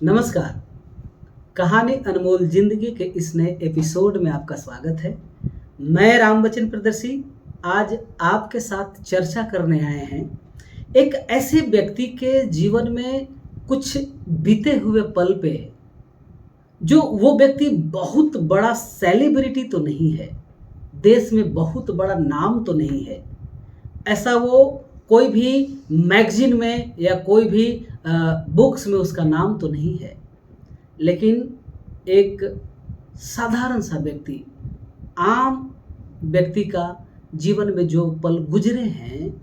नमस्कार। कहानी अनमोल जिंदगी के इस नए एपिसोड में आपका स्वागत है। मैं रामबचन प्रदर्शी आज आपके साथ चर्चा करने आए हैं एक ऐसे व्यक्ति के जीवन में कुछ बीते हुए पल पे। जो वो व्यक्ति बहुत बड़ा सेलिब्रिटी तो नहीं है, देश में बहुत बड़ा नाम तो नहीं है, ऐसा वो कोई भी मैगजीन में या कोई भी बुक्स में उसका नाम तो नहीं है, लेकिन एक साधारण सा व्यक्ति, आम व्यक्ति का जीवन में जो पल गुजरे हैं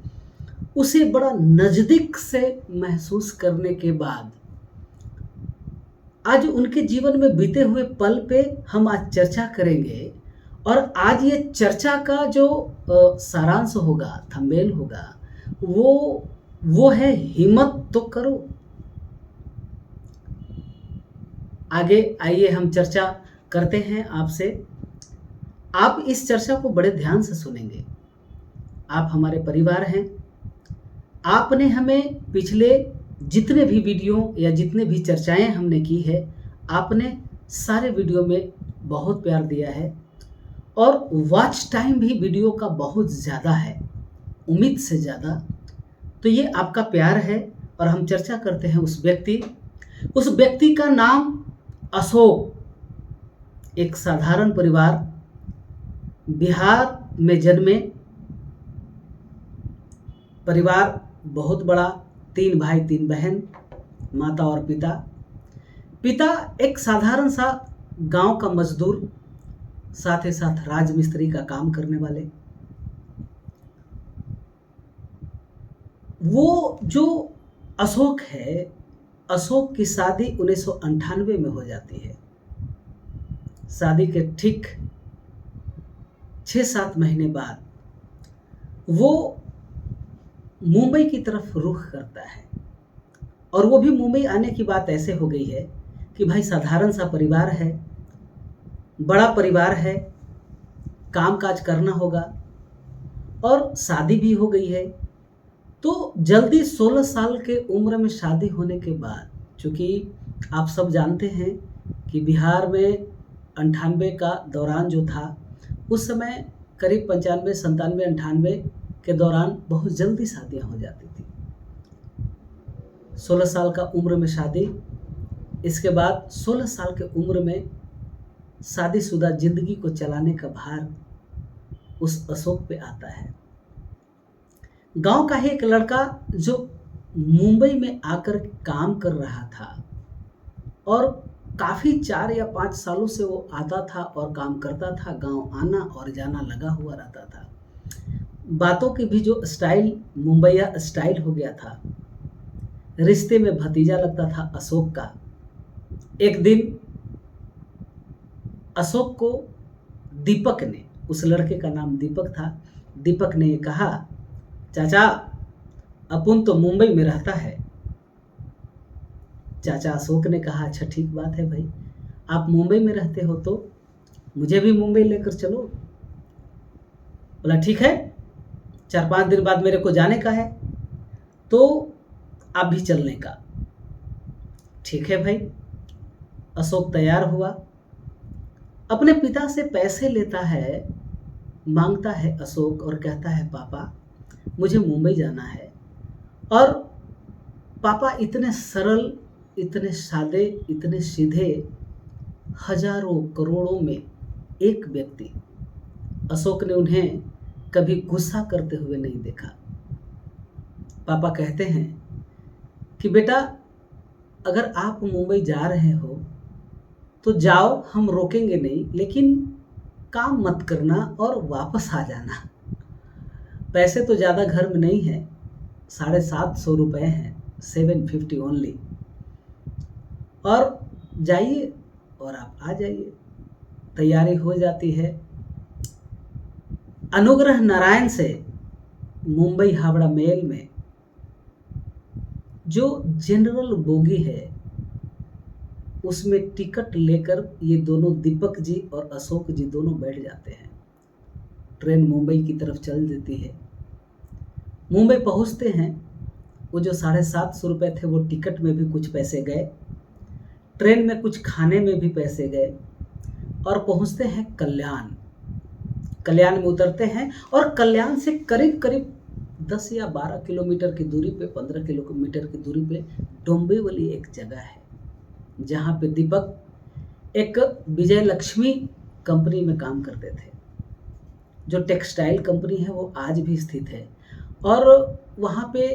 उसे बड़ा नज़दीक से महसूस करने के बाद आज उनके जीवन में बीते हुए पल पे हम आज चर्चा करेंगे। और आज ये चर्चा का जो सारांश होगा, थंबनेल होगा, वो है हिम्मत तो करो। आगे आइए हम चर्चा करते हैं आपसे। आप इस चर्चा को बड़े ध्यान से सुनेंगे। आप हमारे परिवार हैं। आपने हमें पिछले जितने भी वीडियो या जितने भी चर्चाएं हमने की है, आपने सारे वीडियो में बहुत प्यार दिया है और वॉच टाइम भी वीडियो का बहुत ज़्यादा है, उम्मीद से ज़्यादा। तो ये आपका प्यार है। और हम चर्चा करते हैं उस व्यक्ति का नाम अशोक। एक साधारण परिवार, बिहार में जन्मे, परिवार बहुत बड़ा, 3 भाई 3 बहन, माता और पिता एक साधारण सा गांव का मजदूर, साथ ही साथ राजमिस्त्री का काम करने वाले। वो जो अशोक है, अशोक की शादी 1998 में हो जाती है। शादी के ठीक 6-7 महीने बाद वो मुंबई की तरफ रुख करता है। और वो भी मुंबई आने की बात ऐसे हो गई है कि भाई साधारण सा परिवार है, बड़ा परिवार है, कामकाज करना होगा और शादी भी हो गई है। तो जल्दी 16 साल के उम्र में शादी होने के बाद, चूँकि आप सब जानते हैं कि बिहार में 98 का दौरान जो था, उस समय करीब 95, 97, 98 के दौरान बहुत जल्दी शादियाँ हो जाती थी। 16 साल का उम्र में शादी, इसके बाद 16 साल के उम्र में शादीशुदा जिंदगी को चलाने का भार उस अशोक पे आता है। गांव का ही एक लड़का जो मुंबई में आकर काम कर रहा था और काफ़ी 4 या 5 सालों से वो आता था और काम करता था, गांव आना और जाना लगा हुआ रहता था। बातों की भी जो स्टाइल मुंबईया स्टाइल हो गया था। रिश्ते में भतीजा लगता था अशोक का। एक दिन अशोक को दीपक ने, उस लड़के का नाम दीपक था, दीपक ने कहा, चाचा अपुन तो मुंबई में रहता है। चाचा अशोक ने कहा, अच्छा ठीक बात है भाई, आप मुंबई में रहते हो तो मुझे भी मुंबई लेकर चलो। बोला ठीक है, 4-5 दिन बाद मेरे को जाने का है, तो आप भी चलने का। ठीक है भाई। अशोक तैयार हुआ, अपने पिता से पैसे लेता है, मांगता है अशोक और कहता है, पापा मुझे मुंबई जाना है। और पापा इतने सरल, इतने सादे, इतने सीधे, हजारों करोड़ों में एक व्यक्ति, अशोक ने उन्हें कभी गुस्सा करते हुए नहीं देखा। पापा कहते हैं कि बेटा अगर आप मुंबई जा रहे हो तो जाओ, हम रोकेंगे नहीं, लेकिन काम मत करना और वापस आ जाना। पैसे तो ज़्यादा घर में नहीं है, 750 रुपये हैं, 750 ओनली। और जाइए और आप आ जाइए। तैयारी हो जाती है। अनुग्रह नारायण से मुंबई हावड़ा मेल में जो जनरल बोगी है उसमें टिकट लेकर ये दोनों, दीपक जी और अशोक जी दोनों बैठ जाते हैं। ट्रेन मुंबई की तरफ चल देती है। मुंबई पहुंचते हैं। वो जो 750 रुपये थे वो टिकट में भी कुछ पैसे गए। ट्रेन में कुछ खाने में भी पैसे गए और पहुंचते हैं कल्याण। कल्याण में उतरते हैं और कल्याण से करीब करीब 10 या 12 किलोमीटर की दूरी पे, 15 किलोमीटर की दूरी पे डोंबिवली एक जगह है जहाँ पे दीपक एक विजय लक्ष्मी कंपनी में काम करते थे। जो टेक्सटाइल कंपनी है वो आज भी स्थित है और वहाँ पे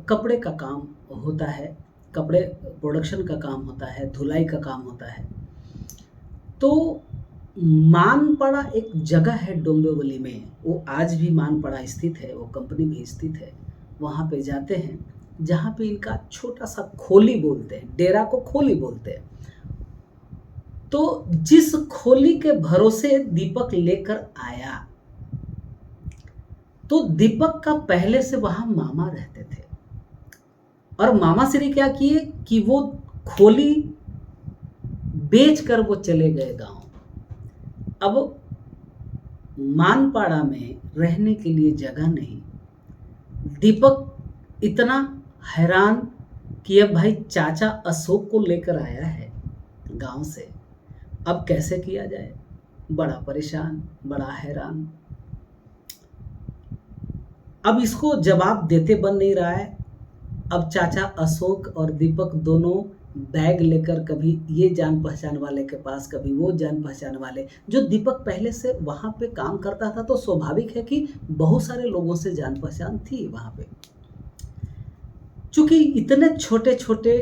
कपड़े का काम होता है, कपड़े प्रोडक्शन का काम होता है, धुलाई का काम होता है। तो मानपड़ा एक जगह है डोंबिवली में, वो आज भी मानपड़ा स्थित है, वो कंपनी भी स्थित है। वहाँ पे जाते हैं जहाँ पे इनका छोटा सा खोली बोलते हैं, डेरा को खोली बोलते हैं। तो जिस खोली के भरोसे दीपक लेकर आया, तो दीपक का पहले से वहाँ मामा रहते थे और मामा श्री क्या किए कि वो खोली बेच कर वो चले गए गांव। अब मानपाड़ा में रहने के लिए जगह नहीं। दीपक इतना हैरान कि अब भाई चाचा अशोक को लेकर आया है गांव से, अब कैसे किया जाए। बड़ा परेशान, बड़ा हैरान। अब इसको जवाब देते बन नहीं रहा है। अब चाचा अशोक और दीपक दोनों बैग लेकर कभी ये जान पहचान वाले के पास, कभी वो जान पहचान वाले। जो दीपक पहले से वहाँ पे काम करता था तो स्वाभाविक है कि बहुत सारे लोगों से जान पहचान थी वहाँ पे। चूँकि इतने छोटे छोटे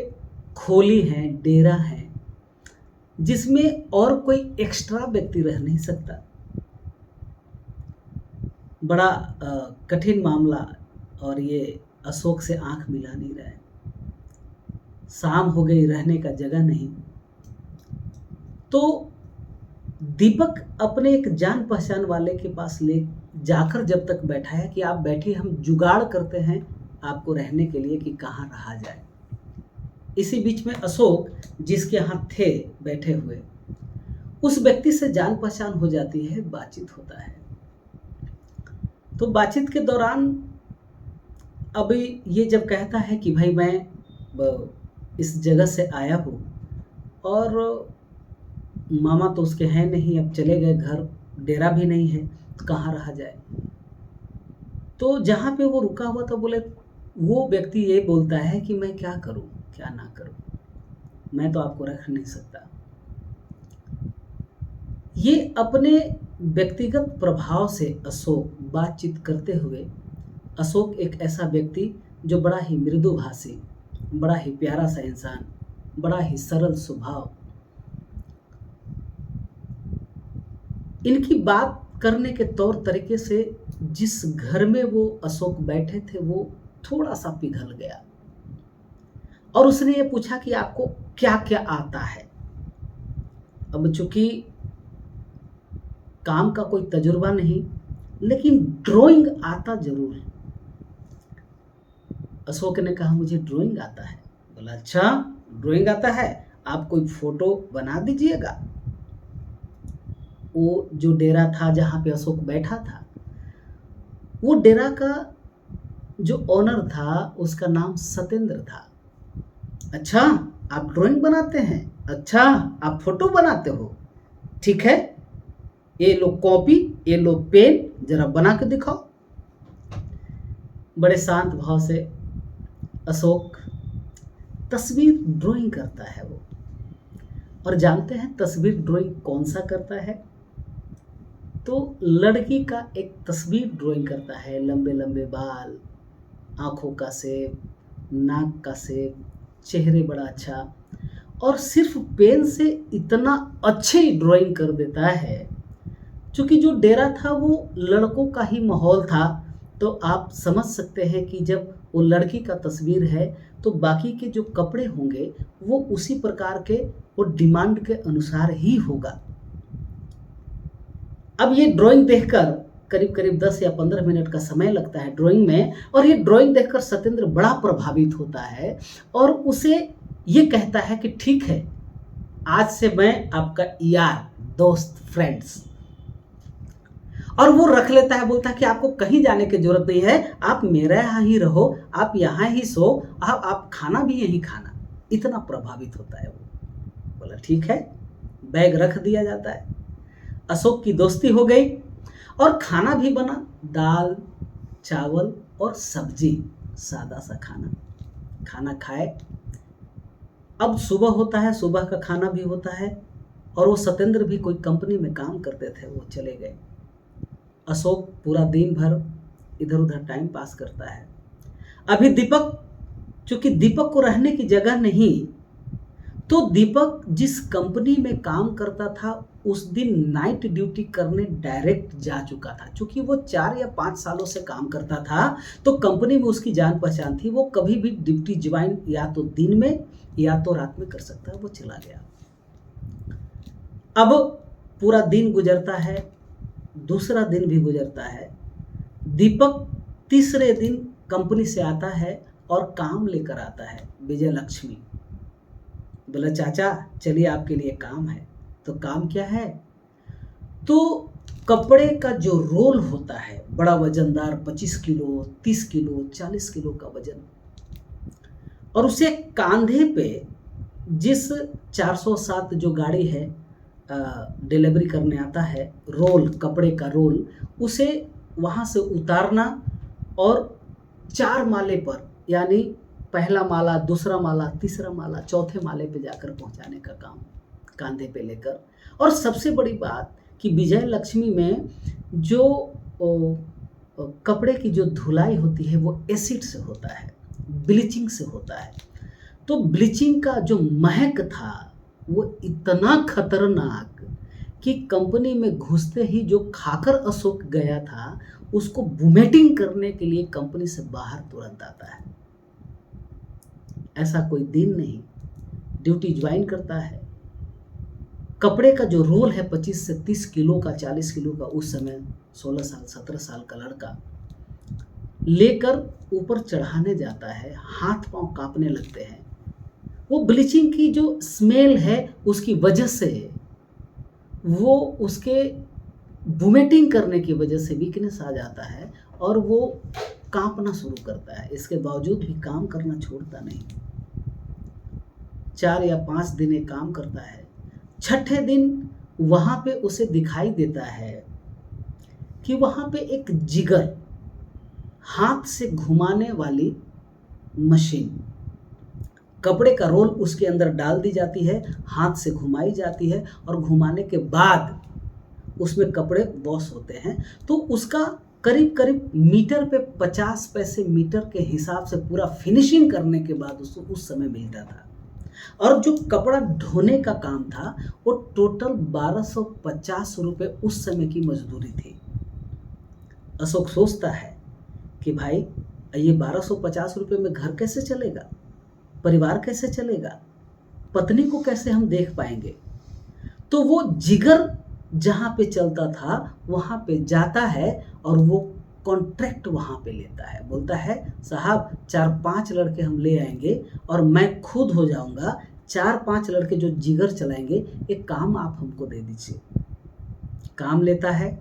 खोली हैं, डेरा हैं, जिसमें और कोई एक्स्ट्रा व्यक्ति रह नहीं सकता। बड़ा कठिन मामला और ये अशोक से आंख मिला नहीं रहा है। शाम हो गई, रहने का जगह नहीं। तो दीपक अपने एक जान पहचान वाले के पास ले जाकर जब तक बैठाया कि आप बैठिए, हम जुगाड़ करते हैं आपको रहने के लिए कि कहाँ रहा जाए। इसी बीच में अशोक जिसके यहाँ थे बैठे हुए, उस व्यक्ति से जान पहचान हो जाती है, बातचीत होता है। तो बातचीत के दौरान अभी ये जब कहता है कि भाई मैं इस जगह से आया हूँ और मामा तो उसके हैं नहीं, अब चले गए घर, डेरा भी नहीं है, कहाँ रहा जाए। तो जहाँ पे वो रुका हुआ था, बोले वो व्यक्ति ये बोलता है कि मैं क्या करूँ क्या ना करूँ, मैं तो आपको रख नहीं सकता। ये अपने व्यक्तिगत प्रभाव से अशोक बातचीत करते हुए, अशोक एक ऐसा व्यक्ति जो बड़ा ही मृदुभाषी, बड़ा ही प्यारा सा इंसान, बड़ा ही सरल स्वभाव। इनकी बात करने के तौर तरीके से जिस घर में वो अशोक बैठे थे वो थोड़ा सा पिघल गया और उसने ये पूछा कि आपको क्या क्या आता है। अब चूंकि काम का कोई तजुर्बा नहीं, लेकिन ड्राइंग आता जरूर। अशोक ने कहा मुझे ड्राइंग आता है। बोला अच्छा ड्राइंग आता है, आप कोई फोटो बना दीजिएगा। वो जो डेरा था जहाँ पे अशोक बैठा था, वो डेरा का जो ओनर था उसका नाम सत्येंद्र था। अच्छा आप ड्राइंग बनाते हैं, अच्छा आप फोटो बनाते हो, ठीक है, ये लो कॉपी, ये लो पेन, जरा बना के दिखाओ। बड़े शांत भाव से अशोक तस्वीर ड्राइंग करता है वो। और जानते हैं तस्वीर ड्राइंग कौन सा करता है? तो लड़की का एक तस्वीर ड्राइंग करता है, लंबे लंबे बाल, आँखों का शेप, नाक का शेप, चेहरे बड़ा अच्छा, और सिर्फ पेन से इतना अच्छी ड्राइंग कर देता है। क्योंकि जो डेरा था वो लड़कों का ही माहौल था, तो आप समझ सकते हैं कि जब वो लड़की का तस्वीर है तो बाकी के जो कपड़े होंगे वो उसी प्रकार के, वो डिमांड के अनुसार ही होगा। अब ये ड्राइंग देखकर करीब करीब 10 या 15 मिनट का समय लगता है ड्राइंग में, और ये ड्राइंग देखकर सत्येंद्र बड़ा प्रभावित होता है और उसे ये कहता है कि ठीक है, आज से मैं आपका यार, दोस्त, फ्रेंड्स। और वो रख लेता है, बोलता है कि आपको कहीं जाने की जरूरत नहीं है, आप मेरे यहाँ ही रहो, आप यहाँ ही सो, आप खाना भी यहीं खाना। इतना प्रभावित होता है वो। बोला ठीक है, बैग रख दिया जाता है। अशोक की दोस्ती हो गई और खाना भी बना, दाल चावल और सब्जी, सादा सा खाना खाए। अब सुबह होता है, सुबह का खाना भी होता है और वो सत्येंद्र भी कोई कंपनी में काम करते थे, वो चले गए। अशोक पूरा दिन भर इधर उधर टाइम पास करता है। अभी दीपक, चूंकि दीपक को रहने की जगह नहीं, तो दीपक जिस कंपनी में काम करता था उस दिन नाइट ड्यूटी करने डायरेक्ट जा चुका था। चूंकि वो 4 या 5 सालों से काम करता था तो कंपनी में उसकी जान पहचान थी, वो कभी भी ड्यूटी ज्वाइन या तो दिन में या तो रात में कर सकता है। वो चला गया। अब पूरा दिन गुजरता है, दूसरा दिन भी गुजरता है। दीपक तीसरे दिन कंपनी से आता है और काम लेकर आता है। विजय लक्ष्मी बोला चाचा चलिए आपके लिए काम है। तो काम क्या है? तो कपड़े का जो रोल होता है बड़ा वजनदार, 25 किलो 30 किलो 40 किलो का वजन, और उसे कांधे पे जिस 407 जो गाड़ी है डिलीवरी करने आता है, रोल, कपड़े का रोल, उसे वहाँ से उतारना और 4 माले पर, यानी पहला माला, दूसरा माला, तीसरा माला, चौथे माले पे जाकर पहुंचाने का काम कांधे पे लेकर। और सबसे बड़ी बात कि विजय लक्ष्मी में जो कपड़े की जो धुलाई होती है वो एसिड से होता है, ब्लीचिंग से होता है। तो ब्लीचिंग का जो महक था वो इतना खतरनाक कि कंपनी में घुसते ही जो खाकर अशोक गया था उसको वोमिटिंग करने के लिए कंपनी से बाहर तुरंत आता है। ऐसा कोई दिन नहीं, ड्यूटी ज्वाइन करता है। कपड़े का जो रोल है 25 से 30 किलो का, 40 किलो का, उस समय 16 साल 17 साल का लड़का लेकर ऊपर चढ़ाने जाता है। हाथ पांव कांपने लगते हैं। वो ब्लीचिंग की जो स्मेल है उसकी वजह से, वो उसके वोमिटिंग करने की वजह से वीकनेस आ जाता है और वो कांपना शुरू करता है। इसके बावजूद भी काम करना छोड़ता नहीं। 4 या 5 दिन ये काम करता है। छठे दिन वहाँ पे उसे दिखाई देता है कि वहाँ पे एक जिगर, हाथ से घुमाने वाली मशीन, कपड़े का रोल उसके अंदर डाल दी जाती है, हाथ से घुमाई जाती है और घुमाने के बाद उसमें कपड़े वॉश होते हैं। तो उसका करीब करीब मीटर पे 50 पैसे मीटर के हिसाब से पूरा फिनिशिंग करने के बाद उसको उस समय मिलता था। और जो कपड़ा ढोने का काम था वो टोटल 1250 रुपये उस समय की मजदूरी थी। अशोक सोचता है कि भाई ये 1250 रुपये में घर कैसे चलेगा, परिवार कैसे चलेगा, पत्नी को कैसे हम देख पाएंगे। तो वो जिगर जहाँ पे चलता था वहाँ पे जाता है और वो कॉन्ट्रैक्ट वहाँ पे लेता है। बोलता है साहब 4-5 लड़के हम ले आएंगे और मैं खुद हो जाऊँगा, 4-5 लड़के जो जिगर चलाएंगे, एक काम आप हमको दे दीजिए। काम लेता है,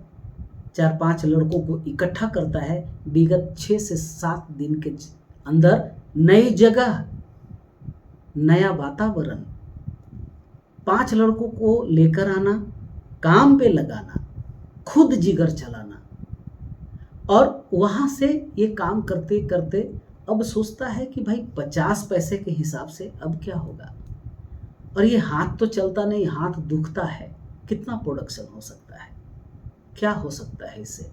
4-5 लड़कों को इकट्ठा करता है। विगत 6 से 7 दिन के अंदर नई जगह, नया वातावरण, 5 लड़कों को लेकर आना, काम पे लगाना, खुद जिगर चलाना, और वहाँ से ये काम करते करते अब सोचता है कि भाई 50 पैसे के हिसाब से अब क्या होगा। और ये हाथ तो चलता नहीं, हाथ दुखता है, कितना प्रोडक्शन हो सकता है, क्या हो सकता है इससे।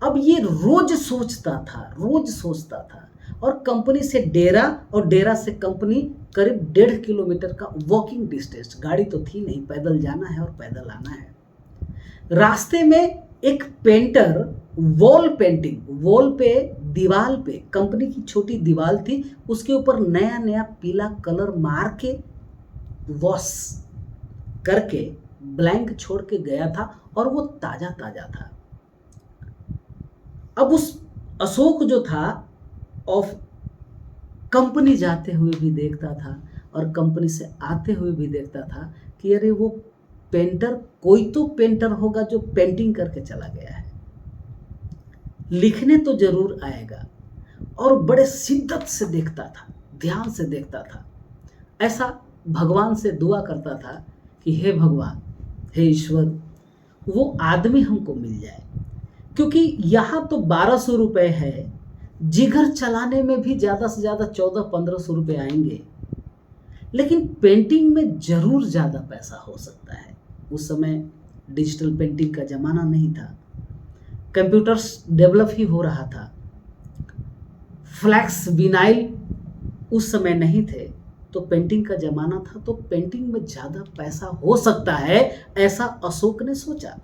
अब ये रोज सोचता था। और कंपनी से डेरा और डेरा से कंपनी करीब 1.5 किलोमीटर का वॉकिंग डिस्टेंस, गाड़ी तो थी नहीं, पैदल जाना है और पैदल आना है। रास्ते में एक पेंटर वॉल पेंटिंग, वॉल पे, दीवार पे, कंपनी की छोटी दीवार थी, उसके ऊपर नया नया पीला कलर मार के वॉश करके ब्लैंक छोड़ के गया था और वो ताजा ताजा था। अब उस अशोक जो था ऑफ कंपनी जाते हुए भी देखता था और कंपनी से आते हुए भी देखता था कि अरे वो पेंटर, कोई तो पेंटर होगा जो पेंटिंग करके चला गया है, लिखने तो जरूर आएगा। और बड़े शिद्दत से देखता था, ध्यान से देखता था। ऐसा भगवान से दुआ करता था कि हे भगवान, हे ईश्वर, वो आदमी हमको मिल जाए, क्योंकि यहाँ तो 1200 रुपये है, जिगर चलाने में भी ज़्यादा से ज़्यादा 1400-1500 रुपये आएंगे, लेकिन पेंटिंग में ज़रूर ज़्यादा पैसा हो सकता है। उस समय डिजिटल पेंटिंग का ज़माना नहीं था, कंप्यूटर्स डेवलप ही हो रहा था, फ्लैक्स विनाइल उस समय नहीं थे, तो पेंटिंग का ज़माना था, तो पेंटिंग में ज़्यादा पैसा हो सकता है, ऐसा अशोक ने सोचा।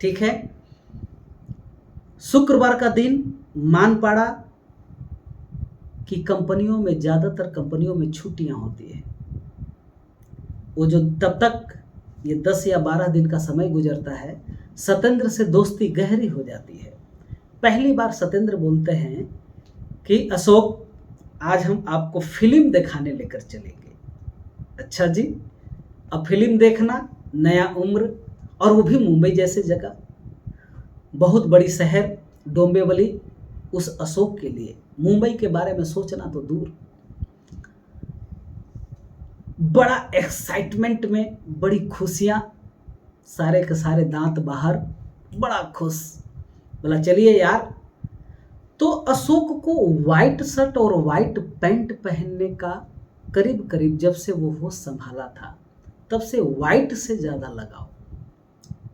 ठीक है, शुक्रवार का दिन मान पड़ा कि कंपनियों में, ज़्यादातर कंपनियों में छुट्टियां होती है। वो जो तब तक ये 10 या 12 दिन का समय गुजरता है, सत्येंद्र से दोस्ती गहरी हो जाती है। पहली बार सत्येंद्र बोलते हैं कि अशोक, आज हम आपको फिल्म दिखाने लेकर चलेंगे। अच्छा जी, अब फिल्म देखना, नया उम्र, और वो भी मुंबई जैसे जगह, बहुत बड़ी शहर डोंबिवली उस अशोक के लिए, मुंबई के बारे में सोचना तो दूर। बड़ा एक्साइटमेंट में, बड़ी खुशियां, सारे के सारे दांत बाहर, बड़ा खुश। बोला चलिए यार। तो अशोक को वाइट शर्ट और वाइट पैंट पहनने का करीब करीब, जब से वो होश संभाला था तब से वाइट से ज़्यादा लगाव,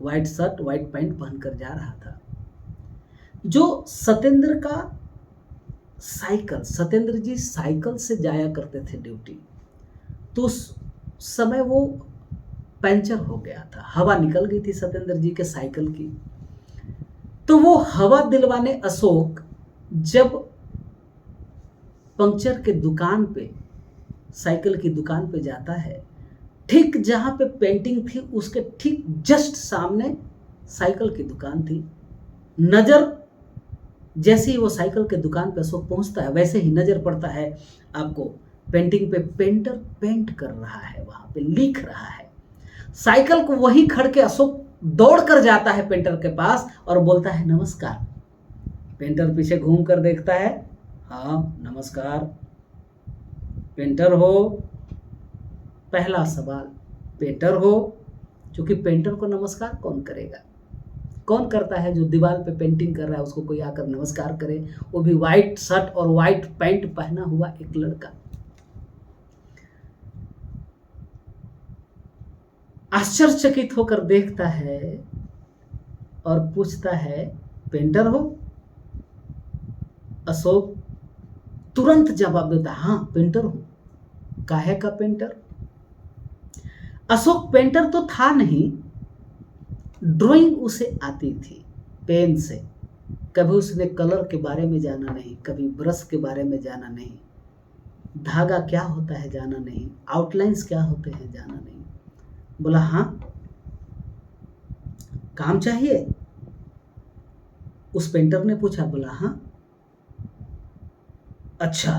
वाइट शर्ट वाइट पैंट पहनकर जा रहा था। जो सत्येंद्र का साइकिल, सत्येंद्र जी साइकिल से जाया करते थे ड्यूटी, तो उस समय वो पंचर हो गया था, हवा निकल गई थी सत्येंद्र जी के साइकिल की। तो वो हवा दिलवाने अशोक जब पंक्चर के दुकान पे, साइकिल की दुकान पे जाता है, ठीक जहां पे पेंटिंग थी उसके ठीक जस्ट सामने साइकिल की दुकान थी। नजर जैसे ही वो साइकिल के दुकान पे अशोक पहुंचता है, वैसे ही नजर पड़ता है आपको पेंटिंग पे, पेंटर पेंट कर रहा है, वहां पे लिख रहा है। साइकिल को वहीं खड़ के अशोक दौड़ कर जाता है पेंटर के पास और बोलता है नमस्कार। पेंटर पीछे घूम कर देखता है, हाँ नमस्कार, पेंटर हो? पहला सवाल, पेंटर हो? क्योंकि पेंटर को नमस्कार कौन करेगा, कौन करता है? जो दीवार पे पेंटिंग कर रहा है उसको कोई आकर नमस्कार करे, वो भी वाइट शर्ट और वाइट पैंट पहना हुआ एक लड़का। आश्चर्यचकित होकर देखता है और पूछता है पेंटर हो? अशोक तुरंत जवाब देता, हाँ पेंटर हूं। काहे का पेंटर? अशोक पेंटर तो था नहीं, ड्राइंग उसे आती थी पेन से। कभी उसने कलर के बारे में जाना नहीं, कभी ब्रश के बारे में जाना नहीं, धागा क्या होता है जाना नहीं, आउटलाइंस क्या होते हैं जाना नहीं। बोला हाँ, काम चाहिए? उस पेंटर ने पूछा। बोला हाँ। अच्छा,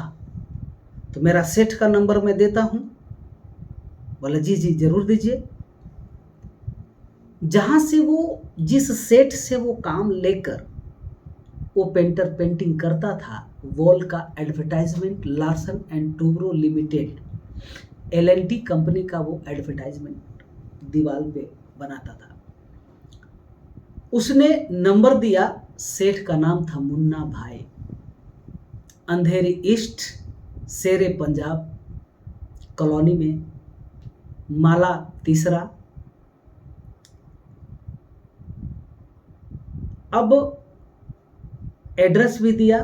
तो मेरा सेठ का नंबर मैं देता हूं। बोला जी जी जरूर दीजिए। जहां से वो, जिस सेठ से वो काम लेकर वो पेंटर पेंटिंग करता था, वॉल का advertisement, Larsen and Toubro limited LNT company का वो एडवर्टाइजमेंट दीवार पे बनाता था। उसने नंबर दिया, सेठ का नाम था मुन्ना भाई, अंधेरी ईस्ट, शेरे पंजाब कॉलोनी में, माला तीसरा। अब एड्रेस भी दिया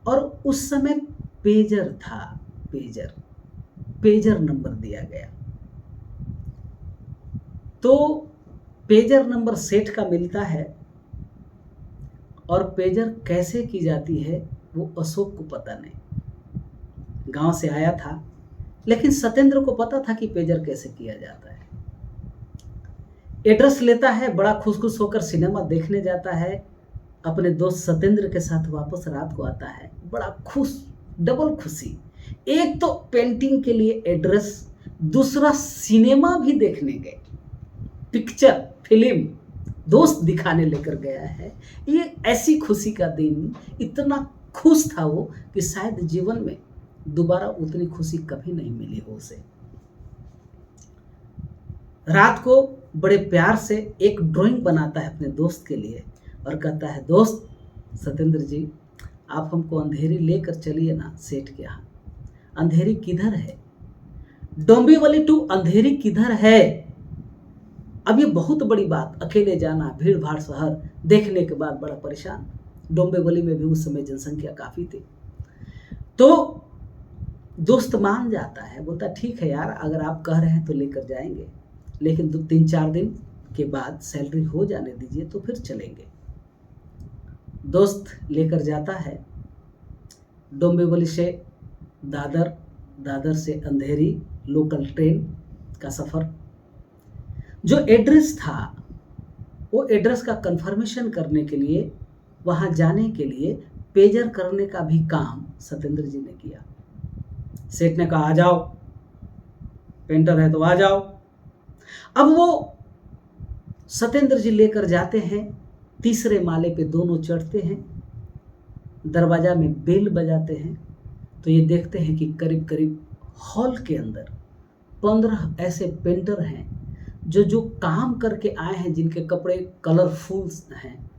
और उस समय पेजर था, पेजर नंबर दिया गया। तो पेजर नंबर सेठ का मिलता है और पेजर कैसे की जाती है वो अशोक को पता नहीं। गांव से आया था, लेकिन सत्येंद्र को पता था कि पेजर कैसे किया जाता है। एड्रेस लेता है, बड़ा खुश होकर सिनेमा देखने जाता है, अपने दोस्त सत्येंद्र के साथ वापस रात को आता है, बड़ा खुश, डबल खुशी। एक तो पेंटिंग के लिए एड्रेस, दूसरा सिनेमा भी देखने गए, पिक्चर फिल्म दोस्त दिखाने लेकर गया है। ये ऐसी खुशी का दिन, इतना खुश था वो कि शायद जीवन में दोबारा उतनी खुशी कभी नहीं मिली हो उसे। रात को बड़े प्यार से एक ड्राइंग बनाता है अपने दोस्त के लिए और कहता है, दोस्त सत्येंद्र जी, आप हमको अंधेरी लेकर चलिए ना सेठ के यहाँ। अंधेरी किधर है? डोंबिवली टू अंधेरी किधर है? अब ये बहुत बड़ी बात, अकेले जाना, भीड़ भाड़ शहर, देखने के बाद बड़ा परेशान। डोंबिवली में भी उस समय जनसंख्या काफ़ी थी। तो दोस्त मान जाता है, बोलता ठीक है यार, अगर आप कह रहे हैं तो लेकर जाएंगे, लेकिन 3-4 दिन के बाद सैलरी हो जाने दीजिए तो फिर चलेंगे। दोस्त लेकर जाता है डोंबिवली से दादर, दादर से अंधेरी लोकल ट्रेन का सफ़र। जो एड्रेस था वो एड्रेस का कंफर्मेशन करने के लिए, वहाँ जाने के लिए पेजर करने का भी काम सत्येंद्र जी ने किया। सेठ ने कहा आ जाओ, पेंटर है तो आ जाओ। अब वो सत्येंद्र जी लेकर जाते हैं, तीसरे माले पे दोनों चढ़ते हैं, दरवाजा में बेल बजाते हैं तो ये देखते हैं कि करीब करीब हॉल के अंदर 15 ऐसे पेंटर हैं जो काम करके आए हैं, जिनके कपड़े कलरफुल हैं।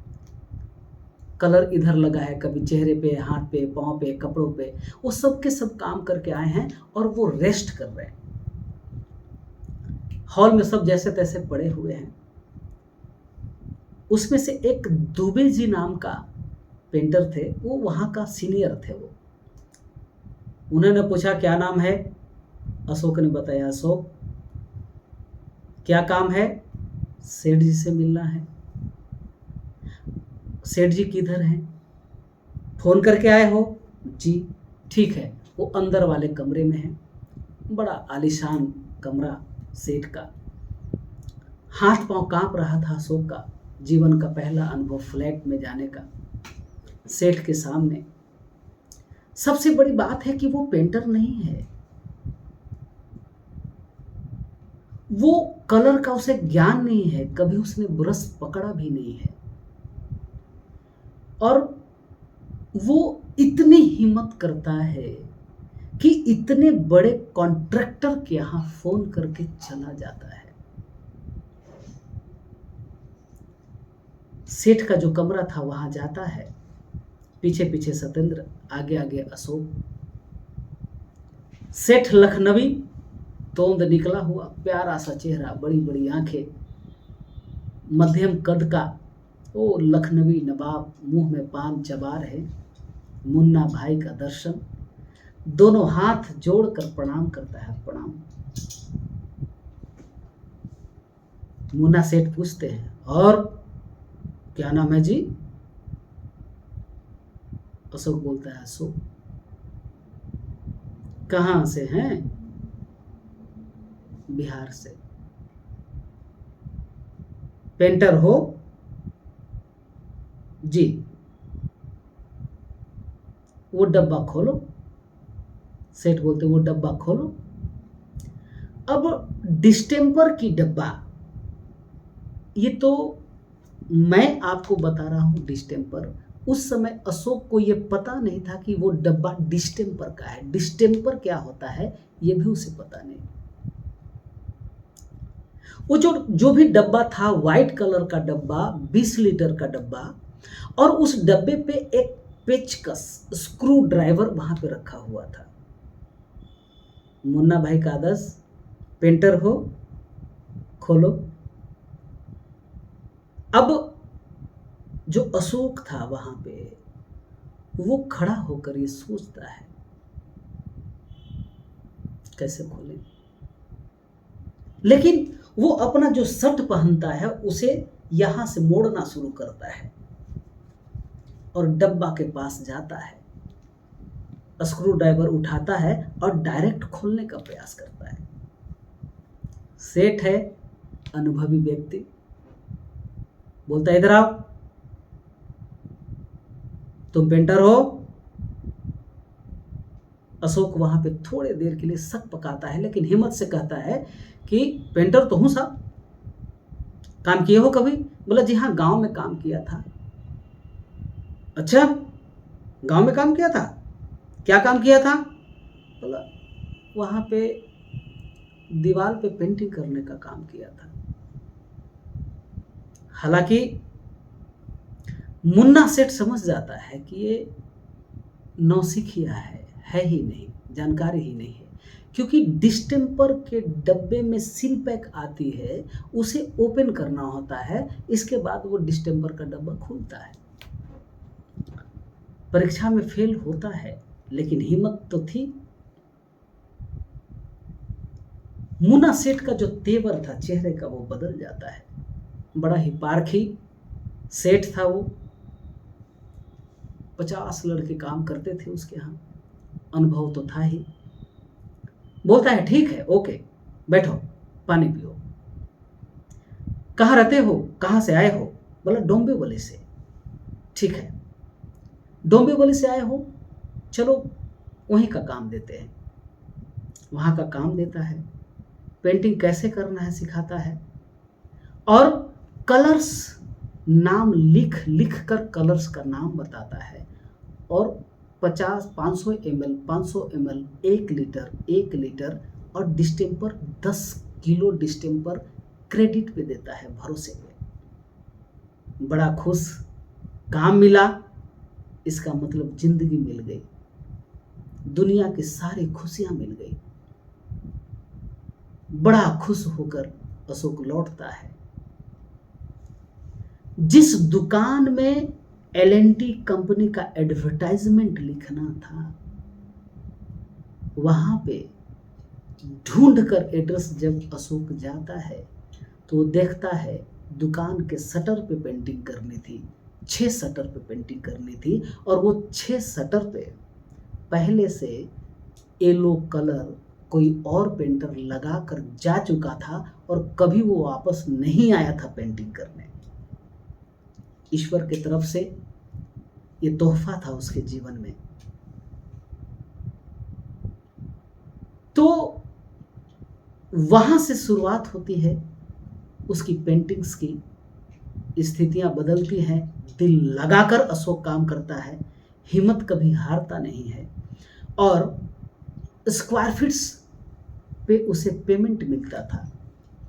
कलर इधर लगा है, कभी चेहरे पे, हाथ पे, पाँव पे, कपड़ों पे, वो सब के सब काम करके आए हैं और वो रेस्ट कर रहे हैं। हॉल में सब जैसे तैसे पड़े हुए हैं। उसमें से एक दुबे जी नाम का पेंटर थे, वो वहाँ का सीनियर थे। वो उन्होंने पूछा क्या नाम है? अशोक ने बताया अशोक। क्या काम है? सेठ जी से मिलना है। सेठ जी किधर हैं? फोन करके आए हो? जी ठीक है, वो अंदर वाले कमरे में है। बड़ा आलीशान कमरा सेठ का। हाथ पांव कांप रहा था अशोक का, जीवन का पहला अनुभव फ्लैट में जाने का। सेठ के सामने सबसे बड़ी बात है कि वो पेंटर नहीं है, वो कलर का उसे ज्ञान नहीं है, कभी उसने ब्रश पकड़ा भी नहीं है। और वो इतनी हिम्मत करता है कि इतने बड़े कॉन्ट्रैक्टर के यहां फोन करके चला जाता है। सेठ का जो कमरा था वहां जाता है, पीछे पीछे सत्येंद्र, आगे आगे अशोक। सेठ लखनवी, तोंद निकला हुआ, प्यारा सा चेहरा, बड़ी बड़ी आंखें, मध्यम कद का वो लखनवी नवाब, मुंह में पान चबा रहे। मुन्ना भाई का दर्शन, दोनों हाथ जोड़कर प्रणाम करता है। प्रणाम। मुन्ना सेठ पूछते हैं और क्या नाम है जी? अशोक बोलता है अशोक। कहाँ से हैं? बिहार से। पेंटर हो? जी। वो डब्बा खोलो। सेठ बोलते वो डब्बा खोलो। अब डिस्टेम्पर की डब्बा, ये तो मैं आपको बता रहा हूं डिस्टेम्पर। उस समय अशोक को ये पता नहीं था कि वो डब्बा डिस्टेम्पर का है। डिस्टेम्पर क्या होता है ये भी उसे पता नहीं। वो जो भी डब्बा था, व्हाइट कलर का डब्बा, 20 लीटर का डब्बा, और उस डब्बे पे एक पेचकस, स्क्रू ड्राइवर वहां पे रखा हुआ था। मुन्ना भाई का आदेश, पेंटर हो? खोलो। अब जो अशोक था वहां पे, वो खड़ा होकर ये सोचता है कैसे खोले। लेकिन वो अपना जो शर्ट पहनता है उसे यहां से मोड़ना शुरू करता है और डब्बा के पास जाता है, स्क्रू ड्राइवर उठाता है और डायरेक्ट खोलने का प्रयास करता है। सेठ है, अनुभवी व्यक्ति, बोलता है इधर आओ, तुम पेंटर हो? अशोक वहां पे थोड़े देर के लिए शक पकाता है, लेकिन हिम्मत से कहता है कि पेंटर तो हूं साहब। काम किए हो कभी? बोला जी हाँ, गांव में काम किया था। अच्छा, गांव में काम किया था? क्या काम किया था? बोला वहाँ पे दीवार पे पेंटिंग करने का काम किया था। हालांकि मुन्ना सेठ समझ जाता है कि ये नौसिखिया है ही नहीं, जानकारी ही नहीं है, क्योंकि डिस्टेम्पर के डब्बे में सील पैक आती है, उसे ओपन करना होता है, इसके बाद वो डिस्टेम्पर का डब्बा खुलता है। परीक्षा में फेल होता है, लेकिन हिम्मत तो थी। मुन्ना सेठ का जो तेवर था चेहरे का वो बदल जाता है। बड़ा ही पारखी सेठ था वो। 50 लड़के काम करते थे उसके यहाँ, अनुभव तो था ही। बोलता है ठीक है, ओके, बैठो, पानी पियो। कहाँ रहते हो, कहाँ से आए हो? बोला डोंबिवली से। ठीक है, डोंबिवली से आए हो, चलो वहीं का काम देते हैं। वहाँ का काम देता है, पेंटिंग कैसे करना है सिखाता है, और कलर्स नाम लिख लिख कर कलर्स का नाम बताता है, और 500 ml 500 ml 1 लीटर और डिस्टेम्पर 10 किलो डिस्टेम्पर क्रेडिट पे देता है, भरोसे पे। बड़ा खुश, काम मिला, इसका मतलब जिंदगी मिल गई, दुनिया की सारी खुशियां मिल गई। बड़ा खुश होकर अशोक लौटता है। जिस दुकान में L&T कंपनी का एडवर्टाइजमेंट लिखना था, वहां पे ढूंढ कर एड्रेस जब अशोक जाता है तो वो देखता है दुकान के शटर पे पेंटिंग करनी थी, 6 शटर पे पेंटिंग करनी थी, और वो 6 शटर पे पहले से येलो कलर कोई और पेंटर लगा कर जा चुका था, और कभी वो वापस नहीं आया था पेंटिंग करने। ईश्वर की तरफ से ये तोहफा था उसके जीवन में। तो वहां से शुरुआत होती है उसकी पेंटिंग्स की। स्थितियां बदलती हैं, दिल लगाकर अशोक काम करता है, हिम्मत कभी हारता नहीं है, और स्क्वायर फीट्स पे उसे पेमेंट मिलता था।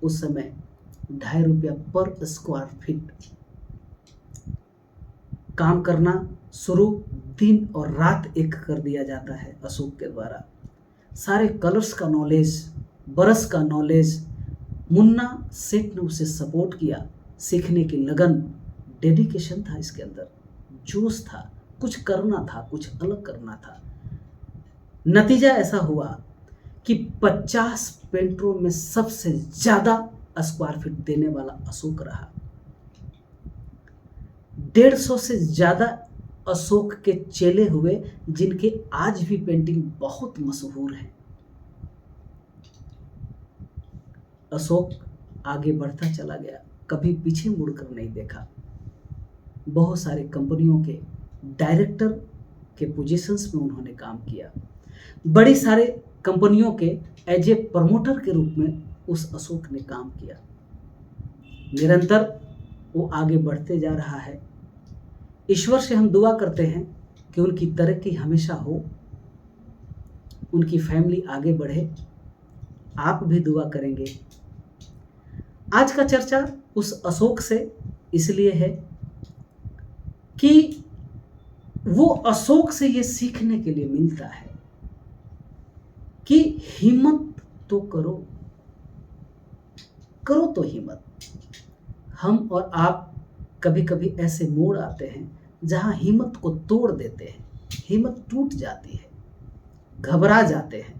उस समय 2.5 रुपया पर स्क्वायर फीट। काम करना शुरू, दिन और रात एक कर दिया जाता है अशोक के द्वारा। सारे कलर्स का नॉलेज, ब्रश का नॉलेज, मुन्ना सेठ ने उसे सपोर्ट किया। सीखने की लगन, डेडिकेशन था इसके अंदर, जोश था, कुछ करना था, कुछ अलग करना था। नतीजा ऐसा हुआ कि 50 पेंटरों में सबसे ज्यादा स्क्वायर फीट देने वाला अशोक रहा। 150 से ज्यादा अशोक के चेले हुए, जिनके आज भी पेंटिंग बहुत मशहूर है। अशोक आगे बढ़ता चला गया, कभी पीछे मुड़कर नहीं देखा। बहुत सारे कंपनियों के डायरेक्टर के पोजीशंस में उन्होंने काम किया। बड़ी सारे कंपनियों के एज ए प्रमोटर के रूप में उस अशोक ने काम किया। निरंतर वो आगे बढ़ते जा रहा है। ईश्वर से हम दुआ करते हैं कि उनकी तरक्की हमेशा हो, उनकी फैमिली आगे बढ़े। आप भी दुआ करेंगे। आज का चर्चा उस अशोक से इसलिए है कि वो अशोक से ये सीखने के लिए मिलता है कि हिम्मत तो करो, करो तो हिम्मत। हम और आप कभी कभी ऐसे मोड़ आते हैं जहां हिम्मत को तोड़ देते हैं, हिम्मत टूट जाती है, घबरा जाते हैं,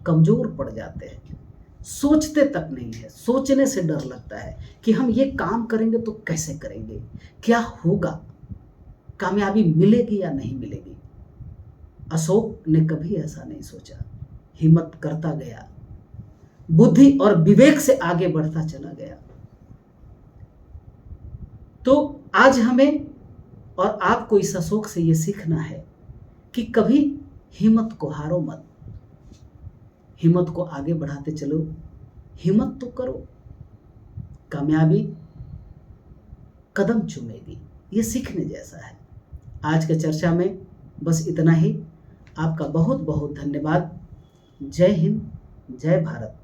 कमजोर पड़ जाते हैं, सोचते तक नहीं है। सोचने से डर लगता है कि हम ये काम करेंगे तो कैसे करेंगे, क्या होगा, कामयाबी मिलेगी या नहीं मिलेगी। अशोक ने कभी ऐसा नहीं सोचा, हिम्मत करता गया, बुद्धि और विवेक से आगे बढ़ता चला गया। तो आज हमें और आपको इस अशोक से ये सीखना है कि कभी हिम्मत को हारो मत, हिम्मत को आगे बढ़ाते चलो, हिम्मत तो करो, कामयाबी कदम चूमेगी। ये सीखने जैसा है। आज के चर्चा में बस इतना ही। आपका बहुत बहुत धन्यवाद। जय हिंद, जय भारत।